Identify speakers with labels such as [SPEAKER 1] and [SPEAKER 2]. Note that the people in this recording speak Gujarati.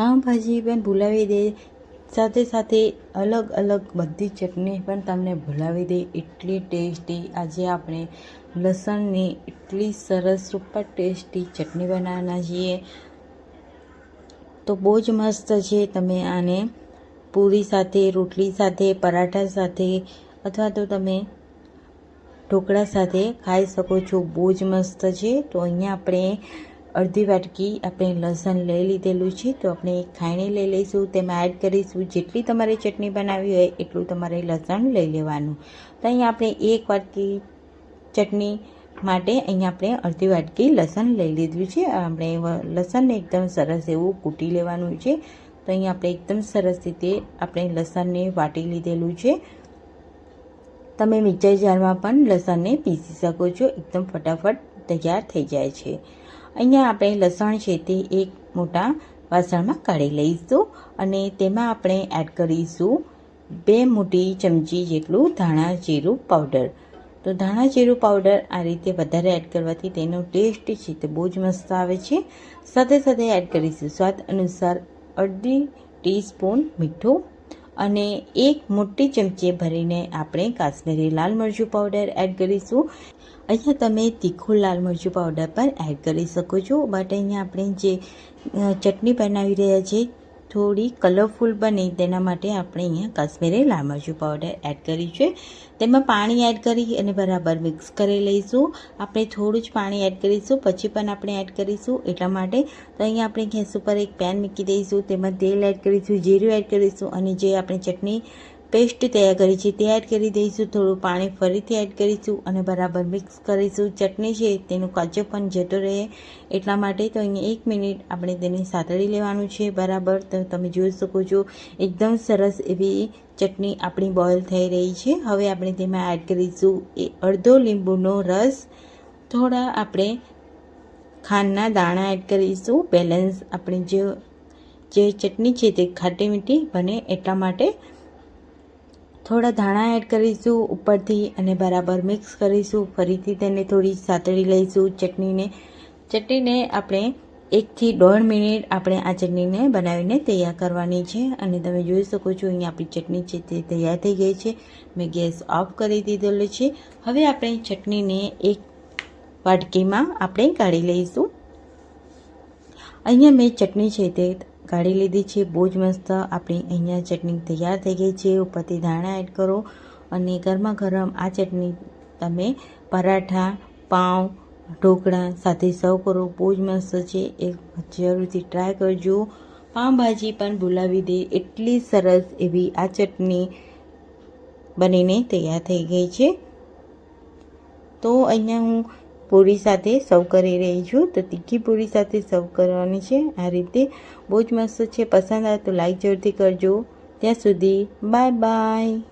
[SPEAKER 1] પાઉંભાજી પણ ભૂલાવી દે, સાથે સાથે અલગ અલગ બધી ચટણી પણ તમને ભૂલાવી દે એટલી ટેસ્ટી આજે આપણે લસણની એટલી સરસ સુપર ટેસ્ટી ચટણી બનાવવાના છીએ. તો બહુ જ મસ્ત છે. તમે આને પૂરી સાથે, રોટલી સાથે, પરાઠા સાથે અથવા તો તમે ઢોકળા સાથે ખાઈ શકો છો. બહુ જ મસ્ત છે. તો અહીંયા આપણે અડધી વાટકી આપણે લસણ લઈ લીધેલું છે, તો આપણે એક ખાયણી લઈ લઈશું. તેમાં એડ કરીશું જેટલી તમારે ચટણી બનાવવી હોય એટલું તમારે લસણ લઈ લેવાનું. તો અહીંયા આપણે એક વાટકી ચટણી માટે અહીંયા આપણે અડધી વાટકી લસણ લઈ લીધું છે. આપણે લસણને એકદમ સરસ એવું કૂટી લેવાનું છે. તો અહીંયા આપણે એકદમ સરસ રીતે આપણે લસણને વાટી લીધેલું છે. તમે મિક્સર જારમાં પણ લસણને પીસી શકો છો. એકદમ ફટાફટ તૈયાર થઈ જાય છે. અહીંયા આપણે લસણ છે તે એક મોટા વાસણમાં કાઢી લઈશું અને તેમાં આપણે એડ કરીશું 2 મોટી ચમચી જેટલું ધાણા જીરું પાવડર. તો ધાણા જીરું પાવડર આ રીતે વધારે એડ કરવાથી તેનો ટેસ્ટ છે તે બહુ જ મસ્ત આવે છે. સાથે સાથે એડ કરીશું સ્વાદ અનુસાર અડધી ટીસ્પૂન મીઠું અને એક મોટી ચમચી ભરીને આપણે કાશ્મીરી લાલ મરચું પાવડર એડ કરીશું. અહીંયા તમે તીખું લાલ મરચું પાવડર પણ એડ કરી શકો છો, બટ અહીંયા આપણે જે ચટણી બનાવી રહ્યા છીએ થોડી કલરફુલ બને તેના માટે આપણે અહીંયા કાશ્મીરી લાલ મરચું પાવડર એડ કર્યું છે. તેમાં પાણી એડ કરી અને બરાબર મિક્સ કરી લઈશું. આપણે થોડું જ પાણી એડ કરીશું, પછી પણ આપણે એડ કરીશું એટલા માટે. તો અહીંયા આપણે ગેસ ઉપર એક પેન મૂકી દઈશું, તેમાં તેલ એડ કરીશું, જીરું એડ કરીશું અને જે આપણે ચટણી પેસ્ટ તૈયાર કરી છે તે એડ કરી દઈશું. થોડું પાણી ફરીથી એડ કરીશું અને બરાબર મિક્સ કરીશું. ચટણી છે તેનું કાચો પણ જતો રહે એટલા માટે. તો અહીંયા 1 મિનિટ આપણે તેને સાતળી લેવાનું છે બરાબર. તો તમે જોઈ શકો છો એકદમ સરસ એવી ચટણી આપણી બોઇલ થઈ રહી છે. હવે આપણે તેમાં એડ કરીશું અડધો લીંબુનો રસ, થોડા આપણે ખાંડના દાણા એડ કરીશું. બેલેન્સ આપણી જે ચટણી છે તે ખાટી મીઠી બને એટલા માટે થોડા ધાણા એડ કરીશું ઉપરથી અને બરાબર મિક્સ કરીશું. ફરીથી તેને થોડી સાતળી લઈશું. ચટણીને આપણે 1 થી 1.5 મિનિટ આપણે આ ચટણીને બનાવીને તૈયાર કરવાની છે. અને તમે જોઈ શકો છો અહીંયા આપણી ચટણી છે તે તૈયાર થઈ ગઈ છે. મેં ગેસ ઓફ કરી દીધેલો છે. હવે આપણે ચટણીને એક વાટકીમાં આપણે કાઢી લઈશું. અહીંયા મેં ચટણી છે તે કાઢી લીધી છે. બહુ જ મસ્ત આપણી અહીંયા ચટણી તૈયાર થઈ ગઈ છે. ઉપરથી ધાણા એડ કરો અને ગરમા ગરમ આ ચટણી તમે પરાઠા, પાઉં, ઢોકળા સાથે સર્વ કરો. બહુ જ મસ્ત છે. એક જરૂરથી ટ્રાય કરજો. પાઉંભાજી પણ ભૂલાવી દે એટલી સરસ એવી આ ચટણી બનીને તૈયાર થઈ ગઈ છે. તો અહીંયા હું પૂરી સાથે સર્વ કરી રહી છું. તો તીખી પૂરી સાથે સર્વ કરવાની છે આ રીતે. બહુ જ મસ્ત છે. પસંદ આવે તો લાઈક જરૂરથી કરજો. ત્યાં સુધી બાય બાય.